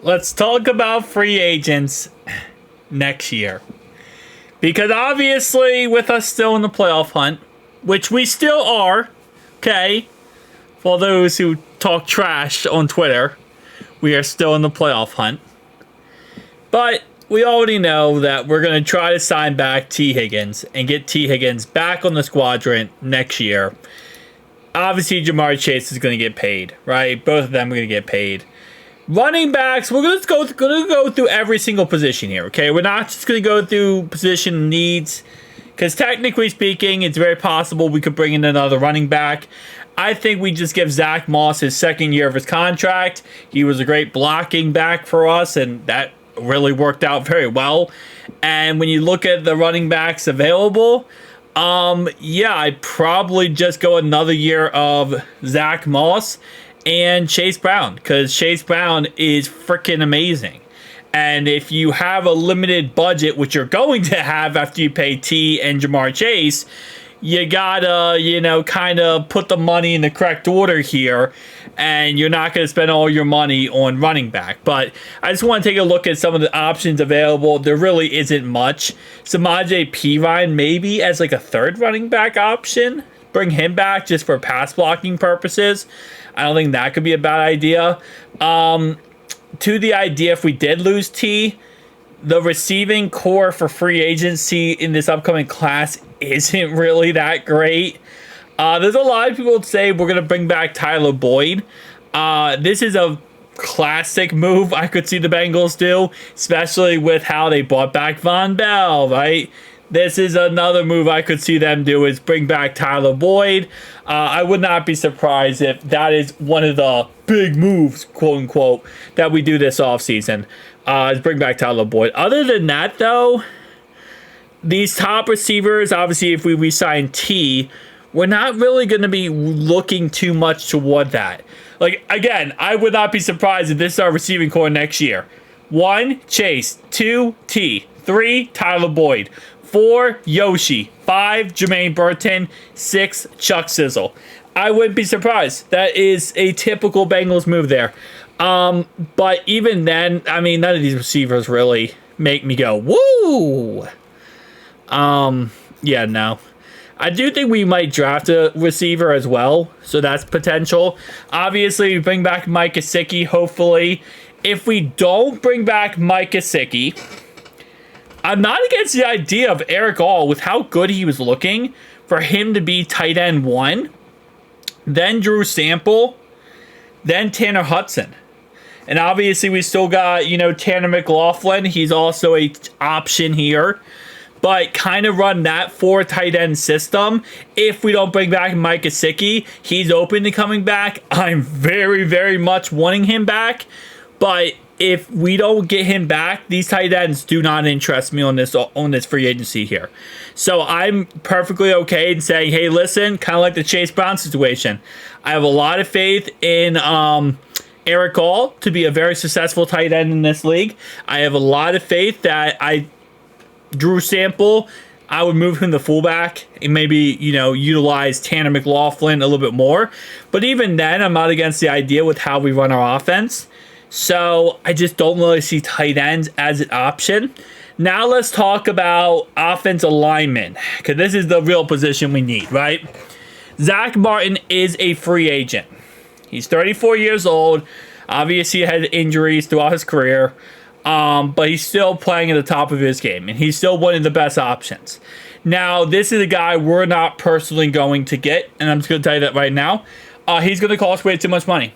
let's talk about free agents next year. Because obviously, with us still in the playoff hunt, which we still are, okay, for those who talk trash on Twitter, we are still in the playoff hunt. But we already know that we're going to try to sign back T. Higgins and get T. Higgins back on the squadron next year. Obviously, Jamar Chase is going to get paid, right? Both of them are going to get paid. Running backs, we're going to go through every single position here, okay? We're not just going to go through position needs, because technically speaking, it's very possible we could bring in another running back. I think we just give Zach Moss his second year of his contract. He was a great blocking back for us, and that really worked out very well. And when you look at the running backs available, yeah, I'd probably just go another year of Zach Moss and Chase Brown, because Chase Brown is freaking amazing. And if you have a limited budget, which you're going to have after you pay T and Jamar Chase, you gotta, kind of put the money in the correct order here, and you're not going to spend all your money on running back. But I just want to take a look at some of the options available. There really isn't much. Samaje Perine maybe as like a third running back option. Bring him back just for pass blocking purposes. I don't think that could be a bad idea. To the idea, if we did lose T, the receiving core for free agency in this upcoming class isn't really that great. There's a lot of people that say we're going to bring back Tyler Boyd. This is a classic move I could see the Bengals do, especially with how they bought back Von Bell, right? This is another move I could see them do, is bring back Tyler Boyd. I would not be surprised if that is one of the big moves, quote unquote, that we do this offseason, is bring back Tyler Boyd. Other than that, though, these top receivers, obviously, if we re-sign T, we're not really going to be looking too much toward that. Like, again, I would not be surprised if this is our receiving core next year. 1, Chase. 2, T. 3, Tyler Boyd. 4, Yoshi. 5, Jermaine Burton. 6, Chuck Sizzle. I wouldn't be surprised. That is a typical Bengals move there. But even then, I mean, none of these receivers really make me go, woo! Yeah, no. I do think we might draft a receiver as well, so that's potential. Obviously, we bring back Mike Gesicki, hopefully. If we don't bring back Mike Gesicki, I'm not against the idea of Eric All, with how good he was looking, for him to be tight end 1, then Drew Sample, then Tanner Hudson. And obviously, we still got, Tanner McLaughlin. He's also a option here. But kind of run that 4 tight end system. If we don't bring back Mike Gesicki, he's open to coming back. I'm very, very much wanting him back. But if we don't get him back, these tight ends do not interest me on this free agency here. So I'm perfectly okay in saying, hey, listen, kind of like the Chase Brown situation. I have a lot of faith in Eric All to be a very successful tight end in this league. I have a lot of faith that Drew Sample, I would move him to fullback and maybe, utilize Tanner McLaughlin a little bit more. But even then, I'm not against the idea with how we run our offense. So I just don't really see tight ends as an option. Now let's talk about offensive linemen, because this is the real position we need, right? Zach Martin is a free agent. He's 34 years old. Obviously, he had injuries throughout his career. But he's still playing at the top of his game, and he's still one of the best options. Now, this is a guy we're not personally going to get, and I'm just going to tell you that right now. He's going to cost way too much money.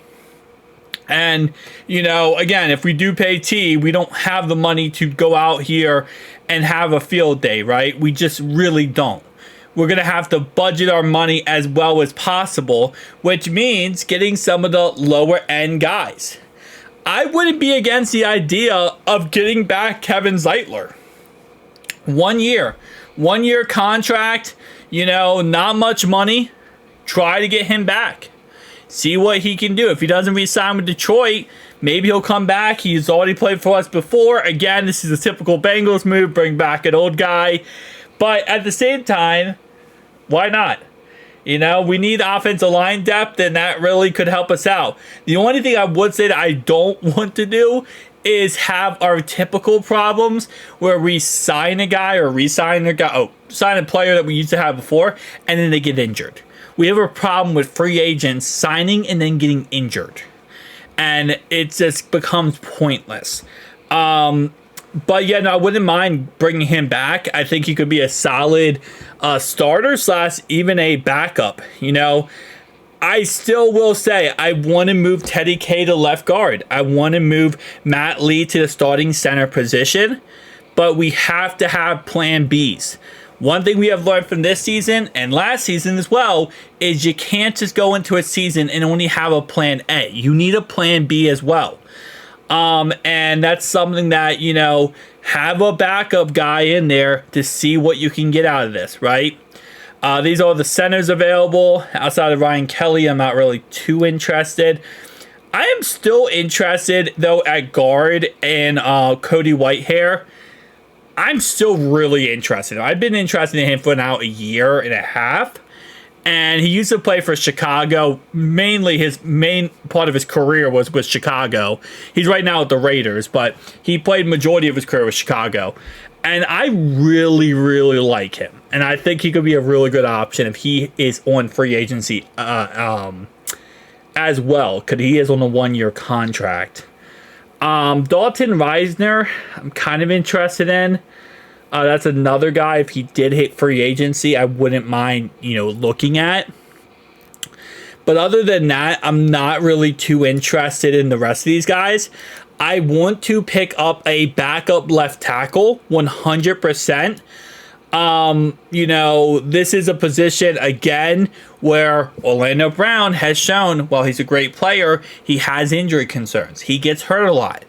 And, again, if we do pay T, we don't have the money to go out here and have a field day, right? We just really don't. We're going to have to budget our money as well as possible, which means getting some of the lower end guys. I wouldn't be against the idea of getting back Kevin Zeitler. 1 year. 1 year contract, not much money. Try to get him back. See what he can do. If he doesn't re-sign with Detroit, maybe he'll come back. He's already played for us before. Again, this is a typical Bengals move. Bring back an old guy. But at the same time, why not? We need offensive line depth, and that really could help us out. The only thing I would say that I don't want to do is have our typical problems where we sign a guy or re-sign a guy, sign a player that we used to have before, and then they get injured. We have a problem with free agents signing and then getting injured, and it just becomes pointless. But yeah, no, I wouldn't mind bringing him back. I think he could be a solid starter / even a backup. You know, I still will say I want to move Teddy K to left guard. I want to move Matt Lee to the starting center position, but we have to have plan Bs. One thing we have learned from this season and last season as well is you can't just go into a season and only have a plan A. You need a plan B as well. And that's something that, you know, have a backup guy in there to see what you can get out of this, right? These are the centers available. Outside of Ryan Kelly, I'm not really too interested. I am still interested, though, at guard and Cody Whitehair. I'm still really interested. I've been interested in him for now a year and a half. And he used to play for Chicago. Mainly his main part of his career was with Chicago. He's right now with the Raiders, but he played majority of his career with Chicago. And I really, really like him. And I think he could be a really good option if he is on free agency as well, because he is on a 1-year contract. Dalton Reisner, I'm kind of interested in. That's another guy, if he did hit free agency, I wouldn't mind, you know, looking at. But other than that, I'm not really too interested in the rest of these guys. I want to pick up a backup left tackle, 100%. You know, this is a position, again, where Orlando Brown has shown, while he's a great player, he has injury concerns. He gets hurt a lot.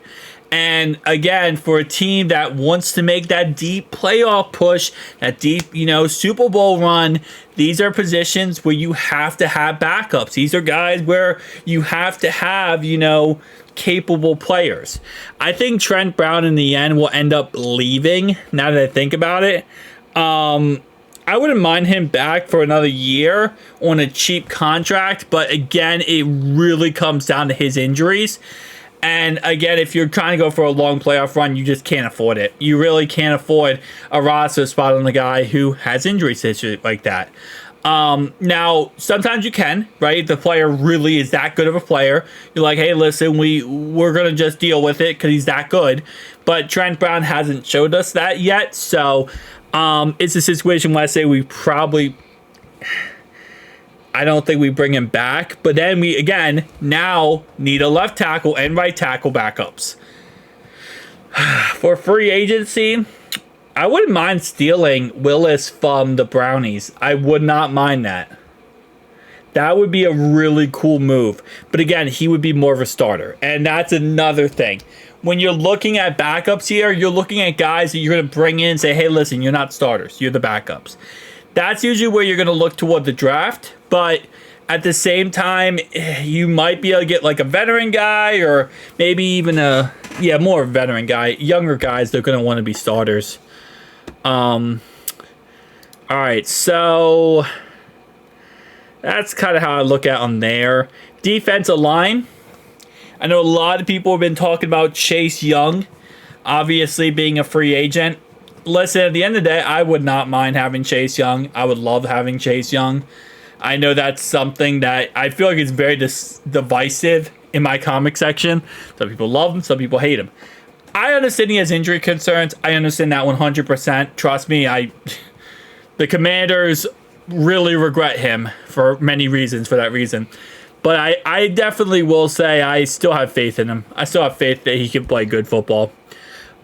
And again, for a team that wants to make that deep playoff push, that deep, you know, Super Bowl run, these are positions where you have to have backups. These are guys where you have to have, you know, capable players. I think Trent Brown in the end will end up leaving, now that I think about it. I wouldn't mind him back for another year on a cheap contract, but again, it really comes down to his injuries. And again, if you're trying to go for a long playoff run, you just can't afford it. You really can't afford a roster spot on the guy who has injury situations like that. Now, sometimes you can, right? The player really is that good of a player. You're like, hey, listen, we're going to just deal with it because he's that good. But Trent Brown hasn't showed us that yet. So it's a situation where I say we probably... I don't think we bring him back. But then we, again, now need a left tackle and right tackle backups. For free agency, I wouldn't mind stealing Willis from the Brownies. I would not mind that. That would be a really cool move. But again, he would be more of a starter. And that's another thing. When you're looking at backups here, you're looking at guys that you're going to bring in and say, hey, listen, you're not starters. You're the backups. That's usually where you're going to look toward the draft. But at the same time, you might be able to get like a veteran guy or maybe even more veteran guy. Younger guys, they're going to want to be starters. All right, so that's kind of how I look at on there. Defensive line. I know a lot of people have been talking about Chase Young, obviously being a free agent. Listen, at the end of the day, I would not mind having Chase Young. I would love having Chase Young. I know that's something that I feel like is very divisive in my comic section. Some people love him, some people hate him. I understand he has injury concerns. I understand that 100%. Trust me, the Commanders really regret him for many reasons for that reason. But I definitely will say I still have faith in him. I still have faith that he can play good football.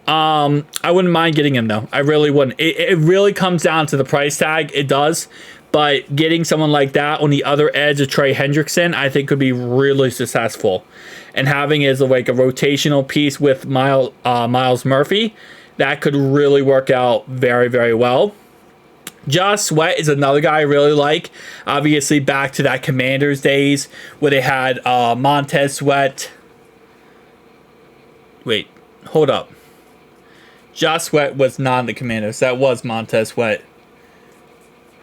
I wouldn't mind getting him, though. I really wouldn't. It really comes down to the price tag. It does. But getting someone like that on the other edge of Trey Hendrickson, I think could be really successful. And having it as like a rotational piece with Miles Murphy, that could really work out very, very well. Josh Sweat is another guy I really like. Obviously, back to that Commanders days where they had Montez Sweat. Wait, hold up. Josh Sweat was not in the Commanders. That was Montez Sweat.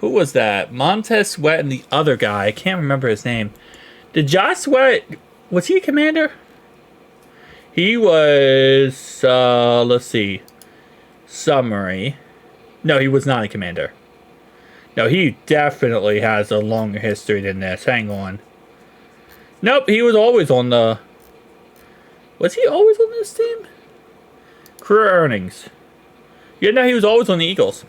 Who was that? Montez Sweat and the other guy. I can't remember his name. Did Josh Sweat... Was he a Commander? He was, let's see, summary. No, he was not a commander. No, he definitely has a longer history than this. Hang on. Nope, he was always on the... Was he always on this team? Career earnings. Yeah, no, he was always on the Eagles.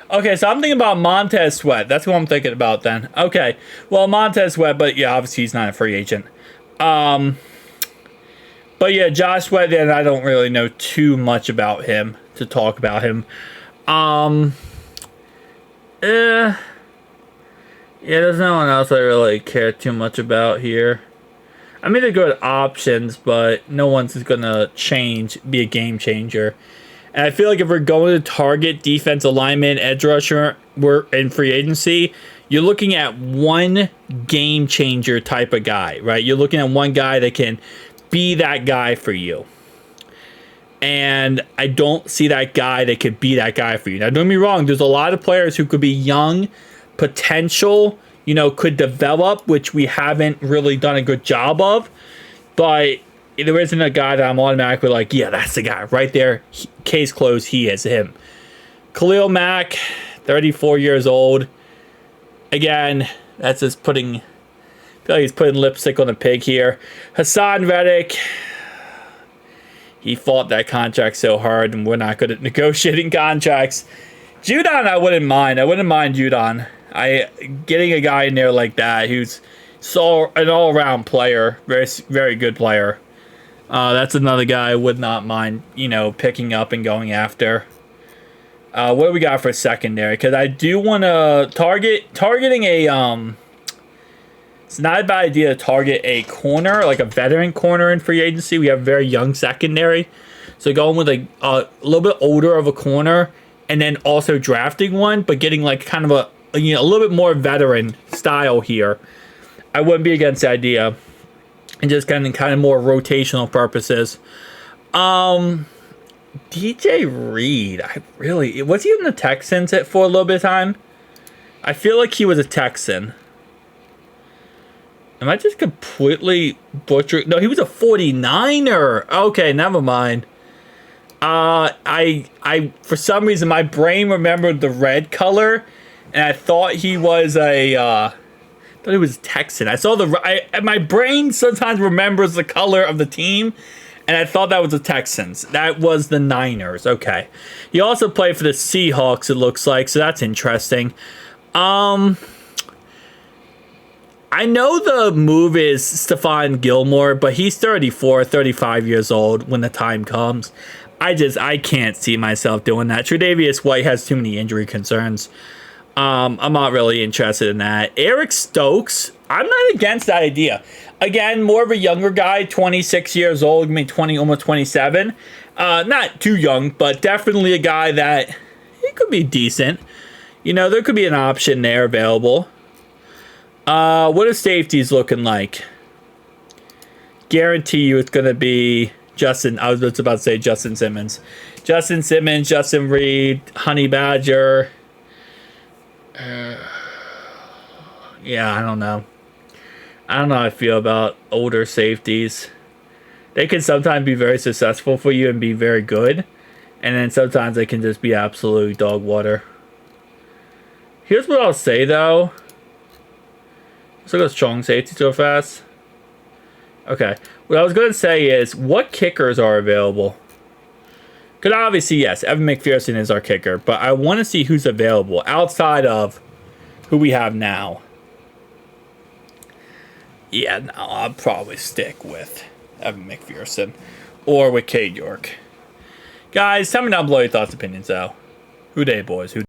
Okay, so I'm thinking about Montez Sweat. That's what I'm thinking about then. Okay, well, Montez Sweat, but yeah, obviously he's not a free agent. But yeah, Josh Sweat, then I don't really know too much about him to talk about him. Yeah, there's no one else I really care too much about here. I mean, they're good options, but no one's going to be a game changer. And I feel like if we're going to target defensive lineman, edge rusher, we're in free agency, you're looking at one game changer type of guy, right? You're looking at one guy that can be that guy for you. And I don't see that guy that could be that guy for you. Now, don't get me wrong, there's a lot of players who could be young, potential, could develop, which we haven't really done a good job of. But there isn't a guy that I'm automatically like, yeah, that's the guy right there. Case closed, he is him. Khalil Mack, 34 years old. Again, that's just I feel like he's putting lipstick on a pig here. Hassan Reddick, he fought that contract so hard, and we're not good at negotiating contracts. Judon, I wouldn't mind. I wouldn't mind Judon. Getting a guy in there like that who's an all-around player, very, very good player. That's another guy I would not mind, picking up and going after. What do we got for secondary? Because I do want to targeting a it's not a bad idea to target a corner, like a veteran corner in free agency. We have a very young secondary, so going with a little bit older of a corner, and then also drafting one, but getting like kind of a little bit more veteran style here. I wouldn't be against the idea. And just kind of more rotational purposes. DJ Reed, was he in the Texans for a little bit of time? I feel like he was a Texan. Am I just completely butchering? No, he was a 49er. Okay, never mind. I for some reason my brain remembered the red color, and I thought he was I thought he was Texan. I saw my brain sometimes remembers the color of the team, and I thought that was the Texans. That was the Niners. Okay. He also played for the Seahawks, it looks like, so that's interesting. I know the move is Stephon Gilmore, but he's 35 years old when the time comes. I can't see myself doing that. Tre'Davious White has too many injury concerns. I'm not really interested in that. Eric Stokes, I'm not against that idea. Again, more of a younger guy, 26 years old, almost 27. Not too young, but definitely a guy that he could be decent. There could be an option there available. What are safeties looking like? Guarantee you it's going to be Justin. I was just about to say Justin Simmons. Justin Reed, Honey Badger. Yeah, I don't know. I don't know how I feel about older safeties. They can sometimes be very successful for you and be very good. And then sometimes they can just be absolute dog water. Here's what I'll say, though. Let's look at strong safety so fast. Okay. What I was going to say is, what kickers are available? Because obviously, yes, Evan McPherson is our kicker. But I want to see who's available outside of who we have now. Yeah, no, I'll probably stick with Evan McPherson or with Cade York. Guys, tell me down below your thoughts, opinions, though. Who dey, boys? Who